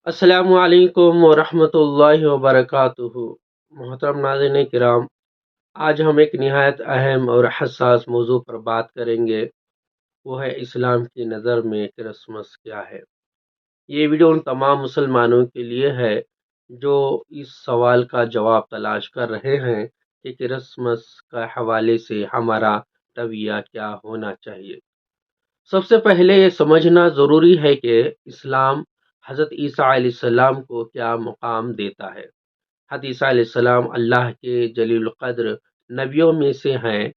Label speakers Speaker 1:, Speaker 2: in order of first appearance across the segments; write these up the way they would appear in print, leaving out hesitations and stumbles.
Speaker 1: السلام علیکم ورحمۃ اللہ وبرکاتہ۔ محترم ناظرین کرام، آج ہم ایک نہایت اہم اور حساس موضوع پر بات کریں گے، وہ ہے اسلام کی نظر میں کرسمس کیا ہے۔ یہ ویڈیو ان تمام مسلمانوں کے لیے ہے جو اس سوال کا جواب تلاش کر رہے ہیں کہ کرسمس کا حوالے سے ہمارا رویہ کیا ہونا چاہیے۔ سب سے پہلے یہ سمجھنا ضروری ہے کہ اسلام حضرت عیسیٰ علیہ السلام کو کیا مقام دیتا ہے۔ حضرت عیسیٰ علیہ السلام اللہ کے جلیل القدر نبیوں میں سے ہیں،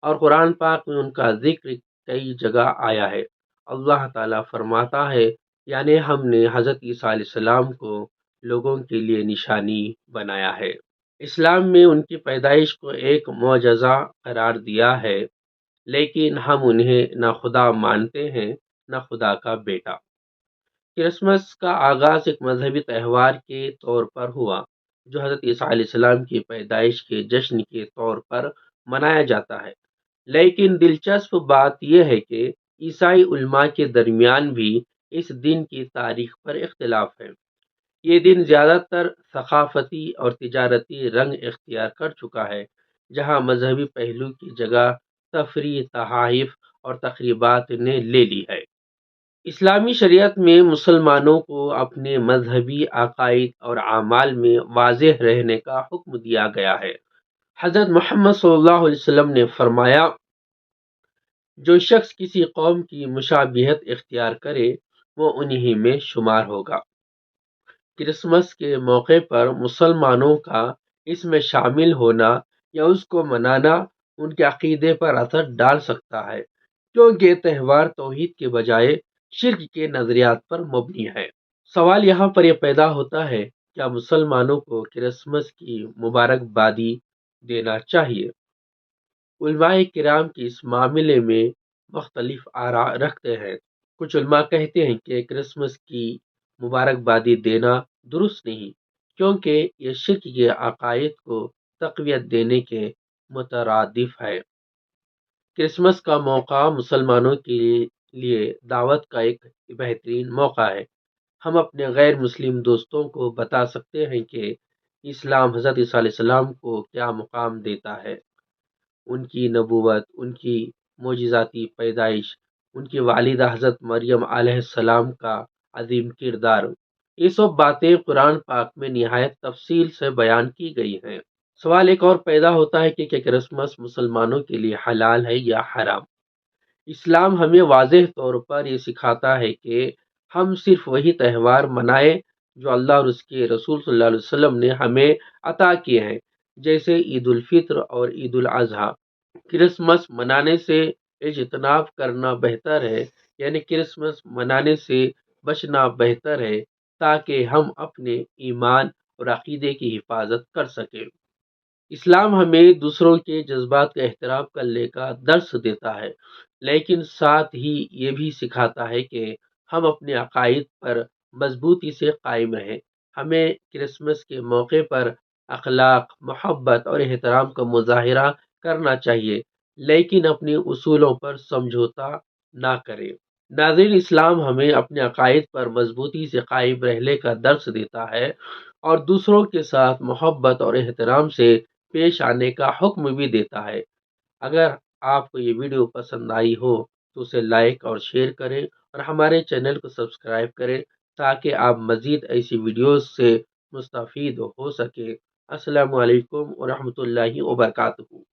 Speaker 1: اور قرآن پاک میں ان کا ذکر کئی جگہ آیا ہے۔ اللہ تعالیٰ فرماتا ہے، یعنی ہم نے حضرت عیسیٰ علیہ السلام کو لوگوں کے لیے نشانی بنایا ہے۔ اسلام میں ان کی پیدائش کو ایک معجزہ قرار دیا ہے، لیکن ہم انہیں نہ خدا مانتے ہیں نہ خدا کا بیٹا۔ کرسمس کا آغاز ایک مذہبی تہوار کے طور پر ہوا، جو حضرت عیسیٰ علیہ السلام کی پیدائش کے جشن کے طور پر منایا جاتا ہے۔ لیکن دلچسپ بات یہ ہے کہ عیسائی علماء کے درمیان بھی اس دن کی تاریخ پر اختلاف ہے۔ یہ دن زیادہ تر ثقافتی اور تجارتی رنگ اختیار کر چکا ہے، جہاں مذہبی پہلو کی جگہ تفریح، تحائف اور تقریبات نے لے لی ہے۔ اسلامی شریعت میں مسلمانوں کو اپنے مذہبی عقائد اور اعمال میں واضح رہنے کا حکم دیا گیا ہے۔ حضرت محمد صلی اللہ علیہ وسلم نے فرمایا، جو شخص کسی قوم کی مشابہت اختیار کرے وہ انہی میں شمار ہوگا۔ کرسمس کے موقع پر مسلمانوں کا اس میں شامل ہونا یا اس کو منانا ان کے عقیدے پر اثر ڈال سکتا ہے، کیونکہ یہ تہوار توحید کے بجائے شرک کے نظریات پر مبنی ہے۔ سوال یہاں پر یہ پیدا ہوتا ہے، کیا مسلمانوں کو کرسمس کی مبارکبادی دینا چاہیے؟ علماء کرام کی اس معاملے میں مختلف آراء رکھتے ہیں۔ کچھ علماء کہتے ہیں کہ کرسمس کی مبارکبادی دینا درست نہیں، کیونکہ یہ شرک کے عقائد کو تقویت دینے کے مترادف ہے۔ کرسمس کا موقع مسلمانوں کے لیے دعوت کا ایک بہترین موقع ہے۔ ہم اپنے غیر مسلم دوستوں کو بتا سکتے ہیں کہ اسلام حضرت عیسیٰ علیہ السلام کو کیا مقام دیتا ہے، ان کی نبوت، ان کی معجزاتی پیدائش، ان کی والدہ حضرت مریم علیہ السلام کا عظیم کردار۔ یہ سب باتیں قرآن پاک میں نہایت تفصیل سے بیان کی گئی ہیں۔ سوال ایک اور پیدا ہوتا ہے کہ کیا کرسمس مسلمانوں کے لیے حلال ہے یا حرام؟ اسلام ہمیں واضح طور پر یہ سکھاتا ہے کہ ہم صرف وہی تہوار منائیں جو اللہ اور اس کے رسول صلی اللہ علیہ وسلم نے ہمیں عطا کیے ہیں، جیسے عید الفطر اور عید الاضحیٰ۔ کرسمس منانے سے اجتناب کرنا بہتر ہے، یعنی کرسمس منانے سے بچنا بہتر ہے، تاکہ ہم اپنے ایمان اور عقیدے کی حفاظت کر سکیں۔ اسلام ہمیں دوسروں کے جذبات کا احترام کرنے کا درس دیتا ہے، لیکن ساتھ ہی یہ بھی سکھاتا ہے کہ ہم اپنے عقائد پر مضبوطی سے قائم رہیں۔ ہمیں کرسمس کے موقع پر اخلاق، محبت اور احترام کا مظاہرہ کرنا چاہیے، لیکن اپنے اصولوں پر سمجھوتا نہ کریں۔ ناظرین، اسلام ہمیں اپنے عقائد پر مضبوطی سے قائم رہنے کا درس دیتا ہے اور دوسروں کے ساتھ محبت اور احترام سے پیش آنے کا حکم بھی دیتا ہے۔ اگر آپ کو یہ ویڈیو پسند آئی ہو تو اسے لائک اور شیئر کریں، اور ہمارے چینل کو سبسکرائب کریں تاکہ آپ مزید ایسی ویڈیوز سے مستفید ہو سکیں۔ السلام علیکم ورحمۃ اللہ وبرکاتہ۔